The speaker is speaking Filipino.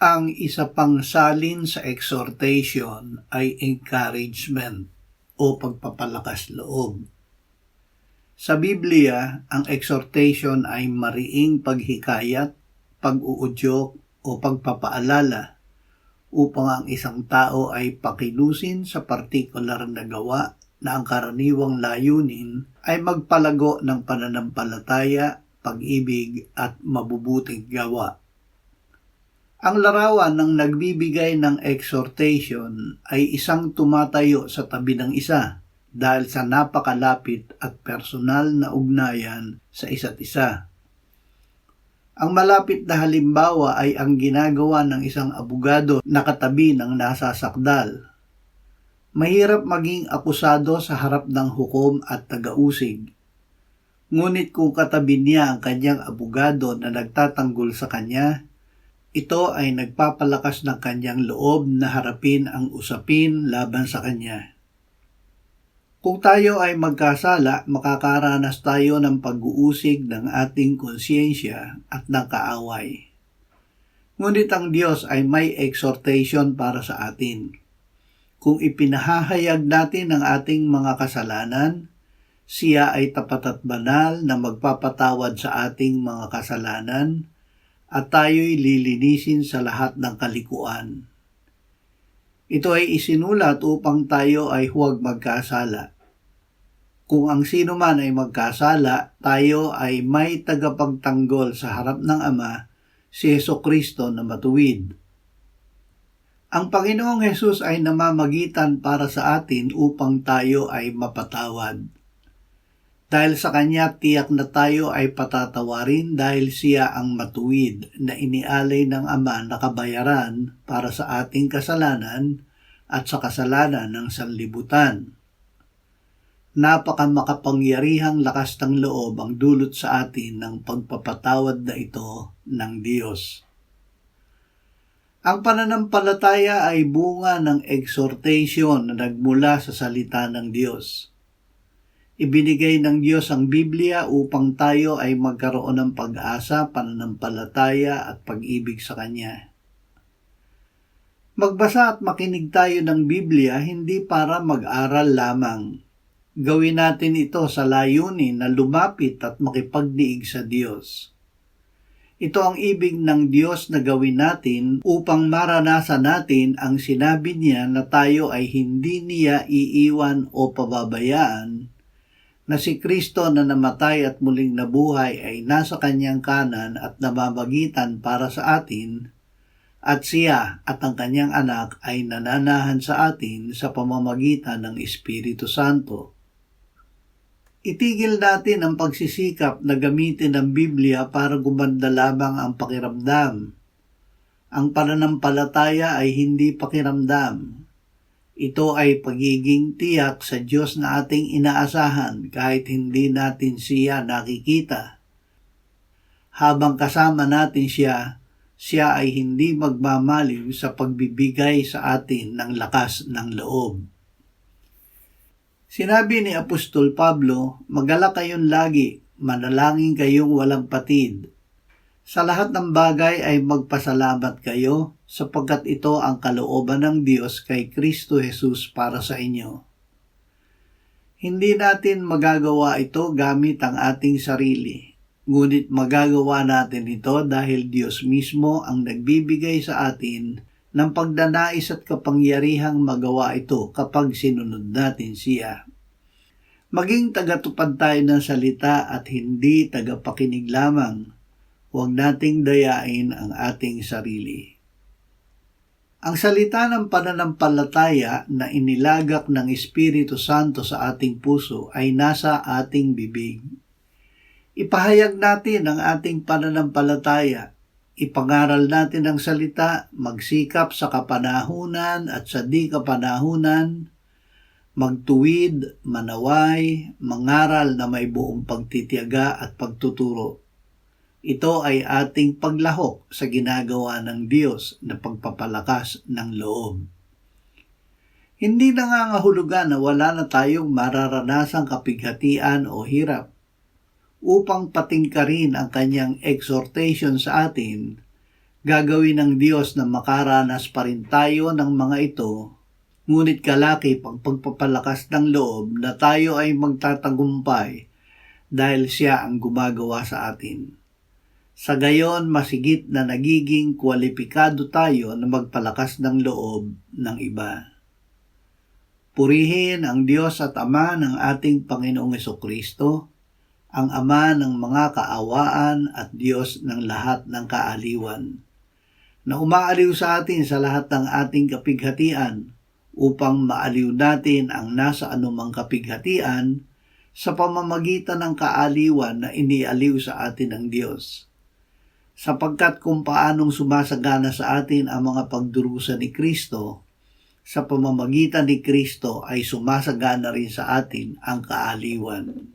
Ang isa pang salin sa exhortation ay encouragement o pagpapalakas loob. Sa Biblia, ang exhortation ay mariing paghikayat, pag-uudyok o pagpapaalala upang ang isang tao ay pakilusin sa partikular na gawa na ang karaniwang layunin ay magpalago ng pananampalataya, pag-ibig at mabubuting gawa. Ang larawan ng nagbibigay ng exhortation ay isang tumatayo sa tabi ng isa dahil sa napakalapit at personal na ugnayan sa isa't isa. Ang malapit na halimbawa ay ang ginagawa ng isang abogado na katabi ng nasasakdal. Mahirap maging akusado sa harap ng hukom at taga-usig. Ngunit kung katabi niya ang kanyang abogado na nagtatanggol sa kanya, ito ay nagpapalakas ng kanyang loob na harapin ang usapin laban sa kanya. Kung tayo ay magkasala, makakaranas tayo ng pag-uusig ng ating konsyensya at ng kaaway. Ngunit ang Diyos ay may exhortation para sa atin. Kung ipinahahayag natin ang ating mga kasalanan, Siya ay tapat at banal na magpapatawad sa ating mga kasalanan at tayo'y lilinisin sa lahat ng kalikuan. Ito ay isinulat upang tayo ay huwag magkasala. Kung ang sino man ay magkasala, tayo ay may tagapagtanggol sa harap ng Ama, si Jesucristo na matuwid. Ang Panginoong Hesus ay namamagitan para sa atin upang tayo ay mapatawad. Dahil sa Kanya, tiyak na tayo ay patatawarin dahil Siya ang matuwid na inialay ng Ama na kabayaran para sa ating kasalanan at sa kasalanan ng sanlibutan. Napakamakapangyarihang lakas ng loob ang dulot sa atin ng pagpapatawad na ito ng Diyos. Ang pananampalataya ay bunga ng exhortation na nagmula sa salita ng Diyos. Ibinigay ng Diyos ang Biblia upang tayo ay magkaroon ng pag-asa, pananampalataya at pag-ibig sa Kanya. Magbasa at makinig tayo ng Biblia hindi para mag-aral lamang. Gawin natin ito sa layunin na lumapit at makipagdiig sa Diyos. Ito ang ibig ng Diyos na gawin natin upang maranasan natin ang sinabi niya na tayo ay hindi niya iiwan o pababayaan, na si Kristo na namatay at muling nabuhay ay nasa kanyang kanan at namamagitan para sa atin, at siya at ang kanyang anak ay nananahan sa atin sa pamamagitan ng Espiritu Santo. Itigil natin ang pagsisikap na gamitin ang Biblia para gumanda lamang ang pakiramdam. Ang pananampalataya ay hindi pakiramdam. Ito ay pagiging tiyak sa Diyos na ating inaasahan kahit hindi natin Siya nakikita. Habang kasama natin Siya, Siya ay hindi magmamaliw sa pagbibigay sa atin ng lakas ng loob. Sinabi ni Apostol Pablo, "Magalak kayong lagi, manalangin kayong walang patid. Sa lahat ng bagay ay magpasalamat kayo, sapagkat ito ang kalooban ng Diyos kay Kristo Jesus para sa inyo." Hindi natin magagawa ito gamit ang ating sarili, ngunit magagawa natin ito dahil Diyos mismo ang nagbibigay sa atin ng pagdanais at kapangyarihang magawa ito kapag sinunod natin Siya. Maging tagatupad tayo ng salita at hindi tagapakinig lamang. Huwag nating dayain ang ating sarili. Ang salita ng pananampalataya na inilagak ng Espiritu Santo sa ating puso ay nasa ating bibig. Ipahayag natin ang ating pananampalataya. Ipangaral natin ang salita, magsikap sa kapanahunan at sa di kapanahunan, magtuwid, manaway, mangaral na may buong pagtitiyaga at pagtuturo. Ito ay ating paglahok sa ginagawa ng Diyos na pagpapalakas ng loob. Hindi nangangahulugan na wala na tayong mararanasang kapighatian o hirap. Upang patingkarin ang kanyang exhortation sa atin, Gagawin ng Diyos na makaranas pa rin tayo ng mga ito, ngunit kalakip ang pagpapalakas ng loob na tayo ay magtatagumpay dahil siya ang gumagawa sa atin. Sa gayon, masigit na nagiging kwalipikado tayo na magpalakas ng loob ng iba. Purihin ang Diyos at Ama ng ating Panginoong Jesucristo, ang Ama ng mga kaawaan at Diyos ng lahat ng kaaliwan, na umaaliw sa atin sa lahat ng ating kapighatian upang maaliw natin ang nasa anumang kapighatian sa pamamagitan ng kaaliwan na inialiw sa atin ng Diyos. Sapagkat kung paanong sumasagana sa atin ang mga pagdurusa ni Kristo, sa pamamagitan ni Kristo ay sumasagana rin sa atin ang kaaliwan.